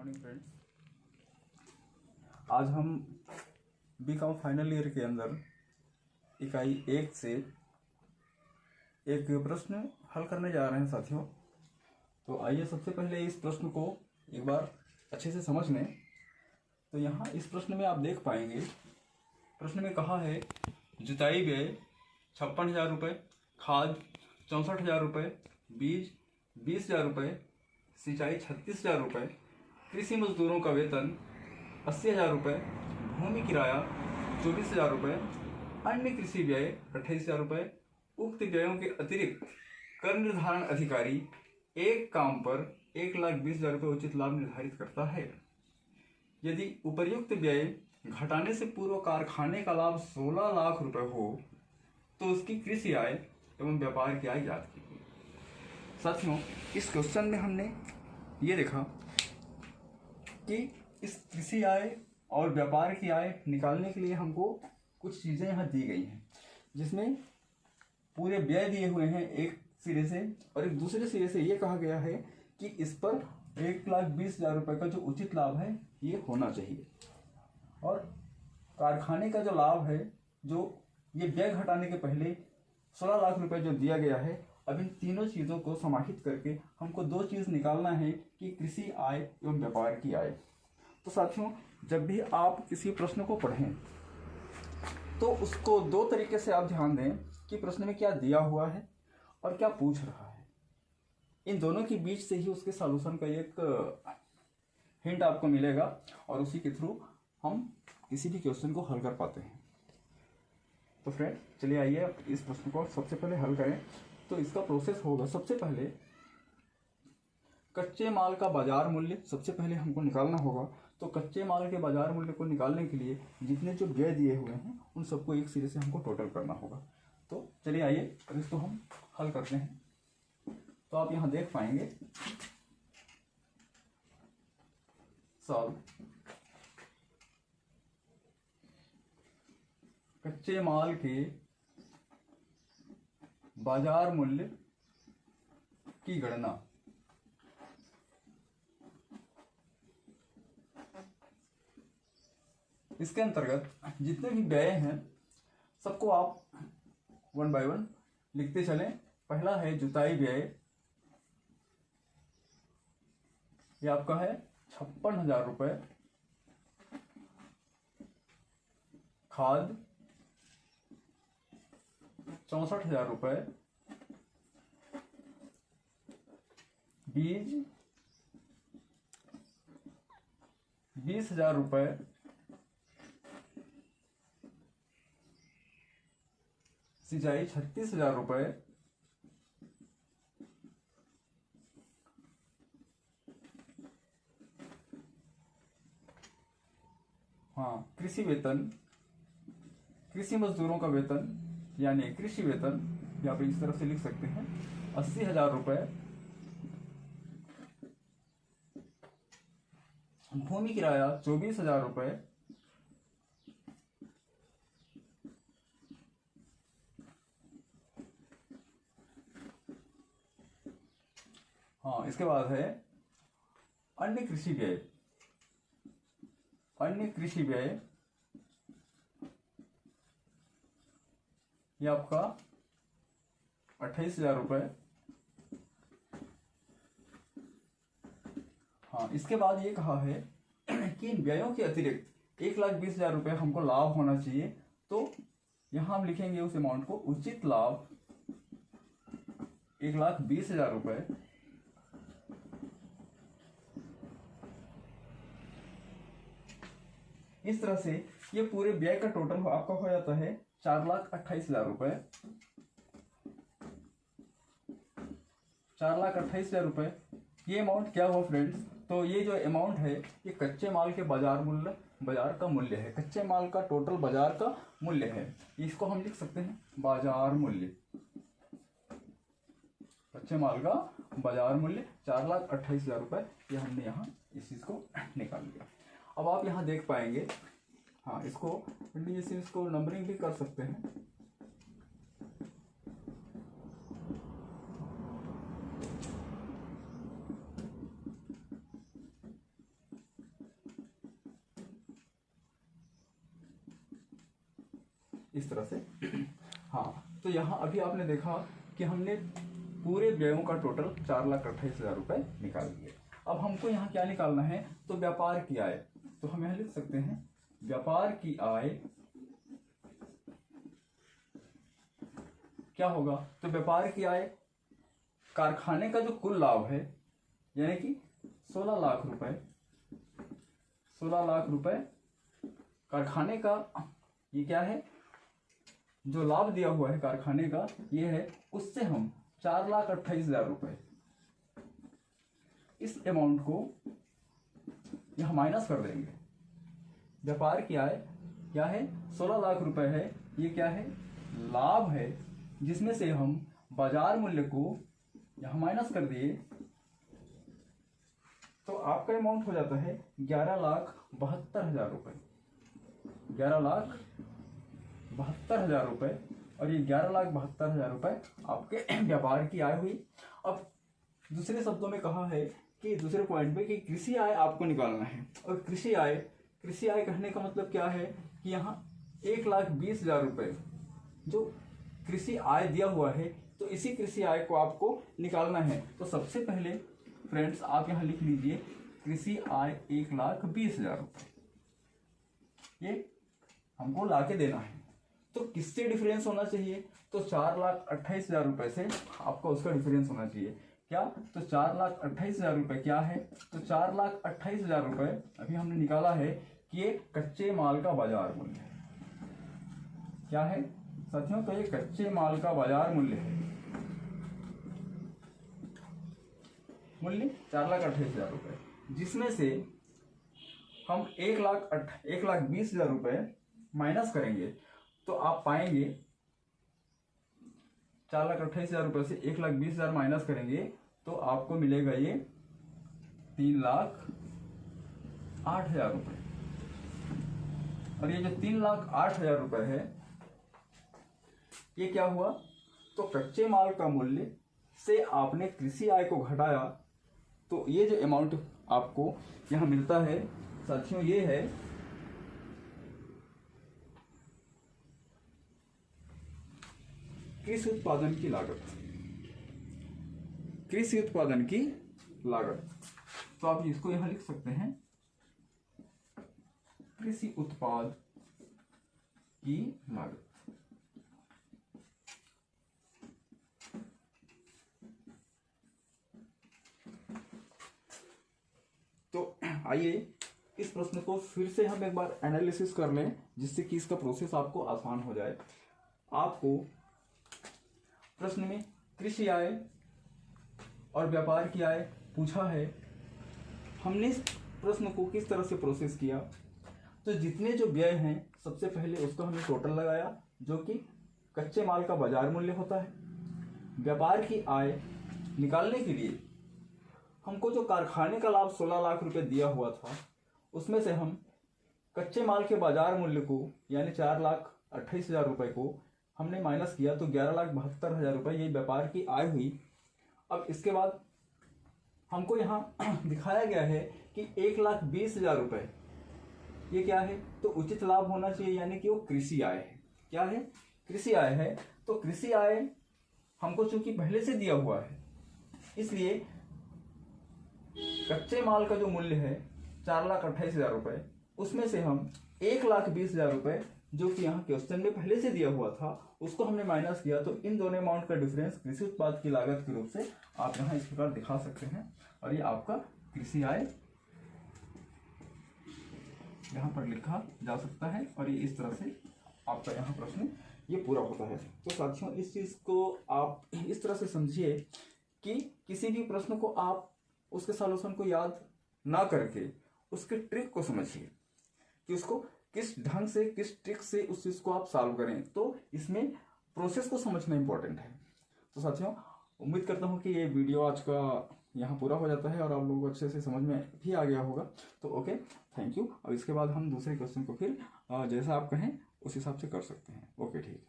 Morning friends. आज हम BCom final year के अंदर इकाई 1 से एक प्रश्न हल करने जा रहे हैं साथियों। तो आइए सबसे पहले इस प्रश्न को एक बार अच्छे से समझ लें। तो यहाँ इस प्रश्न में आप देख पाएंगे, प्रश्न में कहा है जुताई व्यय 56,000 रुपये, खाद 64,000 रुपये, बीज 20,000 रुपये, सिंचाई 36,000 रुपये, कृषि मजदूरों का वेतन 80,000 रुपये, भूमि किराया 24,000 रुपये, अन्य कृषि व्यय 28,000 रुपये। उक्त व्ययों के अतिरिक्त कर निर्धारण अधिकारी एक काम पर 1,20,000 रुपये उचित लाभ निर्धारित करता है। यदि उपर्युक्त व्यय घटाने से पूर्व कारखाने का लाभ 16 लाख रुपए हो तो उसकी कृषि आय एवं व्यापार की आय ज्ञात कीजिए। साथियों, इस क्वेश्चन में हमने ये देखा कि इस कृषि आय और व्यापार की आय निकालने के लिए हमको कुछ चीज़ें यहाँ दी गई हैं, जिसमें पूरे व्यय दिए हुए हैं एक सिरे से, और एक दूसरे सिरे से ये कहा गया है कि इस पर 1,20,000 रुपये का जो उचित लाभ है ये होना चाहिए। और कारखाने का जो लाभ है, जो ये व्यय घटाने के पहले 16 लाख रुपए जो दिया गया है, अब इन तीनों चीज़ों को समाहित करके हमको दो चीज़ निकालना है कि कृषि आय एवं व्यापार की आय। तो साथियों, जब भी आप किसी प्रश्न को पढ़ें तो उसको दो तरीके से आप ध्यान दें कि प्रश्न में क्या दिया हुआ है और क्या पूछ रहा है। इन दोनों के बीच से ही उसके सॉल्यूशन का एक हिंट आपको मिलेगा और उसी के थ्रू हम किसी भी क्वेश्चन को हल कर पाते हैं। तो फ्रेंड, चलिए आइए इस प्रश्न को सबसे पहले हल करें। तो इसका प्रोसेस होगा, सबसे पहले कच्चे माल का बाजार मूल्य सबसे पहले हमको निकालना होगा। तो कच्चे माल के बाजार मूल्य को निकालने के लिए जितने जो व्यय दिए हुए हैं उन सबको एक सिरे से हमको टोटल करना होगा। तो चलिए आइए इसको हम हल करते हैं। तो आप यहाँ देख पाएंगे सॉल्व कच्चे माल के बाजार मूल्य की गणना। इसके अंतर्गत जितने भी व्यय हैं सबको आप 1 बाय 1 लिखते चलें। पहला है जुताई व्यय, ये आपका है 56,000 रुपये, खाद 64,000 रुपये, बीज 20,000 रुपये, सिंचाई 36,000 रुपये, हाँ, कृषि वेतन, कृषि मजदूरों का वेतन यानी कृषि वेतन, या आप इस तरह से लिख सकते हैं 80,000 रुपये, भूमि किराया 24,000 रुपये, हाँ, इसके बाद है अन्य कृषि व्यय। अन्य कृषि व्यय ये आपका 28,000 रुपये। हाँ, इसके बाद ये कहा है कि इन व्ययों के अतिरिक्त 1,20,000 रुपये हमको लाभ होना चाहिए। तो यहाँ हम लिखेंगे उस अमाउंट को, उचित लाभ 1,20,000 रुपये इस तरह से ये पूरे व्यय का टोटल आपका हो जाता है 4,28,000 रुपये। 4,28,000 रुपये ये अमाउंट क्या हुआ फ्रेंड्स? तो ये जो अमाउंट है ये कच्चे माल के बाजार का मूल्य है। कच्चे माल का टोटल बाजार का मूल्य है, इसको हम लिख सकते हैं बाजार मूल्य। कच्चे माल का बाजार मूल्य 4,28,000 रुपये, ये हमने यहाँ इस चीज को निकाल लिया। अब आप यहाँ देख पाएंगे, हाँ, इसको नंबरिंग भी कर सकते हैं। इस तरह से। हाँ, तो यहाँ अभी आपने देखा कि हमने पूरे व्ययों का टोटल 4,28,000 रुपये निकाल दिए। अब हमको यहाँ क्या निकालना है, तो व्यापार की आय। तो हम यहाँ लिख सकते हैं व्यापार की आय क्या होगा, तो व्यापार की आय कारखाने का जो कुल लाभ है यानी कि 16 लाख रुपए, 16 लाख रुपए कारखाने का, ये क्या है जो लाभ दिया हुआ है कारखाने का ये है, उससे हम 4,28,000 रुपए इस अमाउंट को यहां माइनस कर देंगे। व्यापार की आय क्या है, 16 लाख रुपए है, ये क्या है लाभ है, जिसमें से हम बाजार मूल्य को यहां माइनस कर दिए तो आपका अमाउंट हो जाता है 11,72,000 रुपए, 11,72,000 रुपए। और ये 11,72,000 रुपए आपके व्यापार की आय हुई। अब दूसरे शब्दों में कहा है कि दूसरे पॉइंट पे कि कृषि आय आपको निकालना है। और कृषि आय कहने का मतलब क्या है कि यहाँ 1,20,000 रुपए जो कृषि आय दिया हुआ है, तो इसी कृषि आय को आपको निकालना है। तो सबसे पहले फ्रेंड्स आप यहाँ लिख लीजिए कृषि आय 1,20,000 रुपए, ये हमको लाके देना है। तो किससे डिफरेंस होना चाहिए, तो 4,28,000 रुपए से आपका उसका डिफरेंस होना चाहिए। क्या, तो 4,28,000 रुपए क्या है, तो 4,28,000 रुपए अभी हमने निकाला है कि ये कच्चे माल का बाजार मूल्य है। क्या है साथियों, तो ये कच्चे माल का बाजार मूल्य है, मूल्य 4,28,000 रुपए, जिसमें से हम 1,20,000 रुपए माइनस करेंगे तो आप पाएंगे 4,28,000 रुपए से 1,20,000 माइनस करेंगे तो आपको मिलेगा ये 3,08,000 रुपए। और ये जो 3,08,000 रुपए है ये क्या हुआ, तो कच्चे माल का मूल्य से आपने कृषि आय को घटाया, तो ये जो अमाउंट आपको यहां मिलता है साथियों ये है कृषि उत्पादन की लागत, कृषि उत्पादन की लागत। तो आप इसको यहां लिख सकते हैं कृषि उत्पाद की लागत। तो आइए इस प्रश्न को फिर से हम एक बार एनालिसिस कर लें, जिससे कि इसका प्रोसेस आपको आसान हो जाए। आपको प्रश्न में कृषि आय और व्यापार की आय पूछा है। हमने इस प्रश्न को किस तरह से प्रोसेस किया, तो जितने जो व्यय हैं सबसे पहले उसको हमने टोटल लगाया, जो कि कच्चे माल का बाजार मूल्य होता है। व्यापार की आय निकालने के लिए हमको जो कारखाने का लाभ 16 लाख रुपए दिया हुआ था, उसमें से हम कच्चे माल के बाजार मूल्य को यानी 4,28,000 रुपए को हमने माइनस किया, तो 11,72,000 रुपए ये व्यापार की आय हुई। अब इसके बाद हमको यहाँ दिखाया गया है कि 1,20,000 रुपए ये क्या है, तो उचित लाभ होना चाहिए, यानी कि वो कृषि आय है। क्या है, कृषि आय है। तो कृषि आय हमको चूंकि पहले से दिया हुआ है, इसलिए कच्चे माल का जो मूल्य है 4,28,000 रुपए, उसमें से हम 1,20,000 रुपए जो कि यहाँ क्वेश्चन में पहले से दिया हुआ था उसको हमने माइनस किया। तो इन दोनों अमाउंट का डिफरेंस कृषि उत्पाद की लागत के रूप से आप यहाँ इस प्रकार दिखा सकते हैं। और ये आपका कृषि आय यहाँ पर लिखा जा सकता है। और ये इस तरह से आपका यहाँ प्रश्न ये पूरा होता है। तो साथियों इस चीज को आप इस तरह से समझिए कि किसी भी प्रश्न को आप उसके सॉल्यूशन को याद ना करके उसके ट्रिक को समझिए कि उसको किस ढंग से किस ट्रिक से उस चीज को आप सॉल्व करें। तो इसमें प्रोसेस को समझना इंपॉर्टेंट है। तो साथियों उम्मीद करता हूँ कि ये वीडियो आज का यहाँ पूरा हो जाता है और आप लोगों को अच्छे से समझ में भी आ गया होगा। तो ओके, थैंक यू। और इसके बाद हम दूसरे क्वेश्चन को फिर जैसा आप कहें उस हिसाब से कर सकते हैं। ओके, ठीक है।